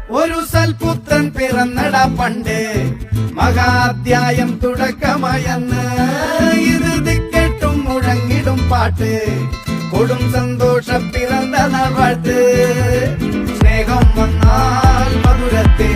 ഒരു സൽപുത്രൻ പിറന്നടാ പണ്ട് മഹാധ്യായം തുടക്കമയന്ന് ഇത് ദിക്കെട്ടും മുഴങ്ങിടും പാട്ട് കൊടും സന്തോഷം പിറന്ന നാൾ വാഴ്ത്ത് സ്നേഹം വന്നാൽ മധുരത്തെ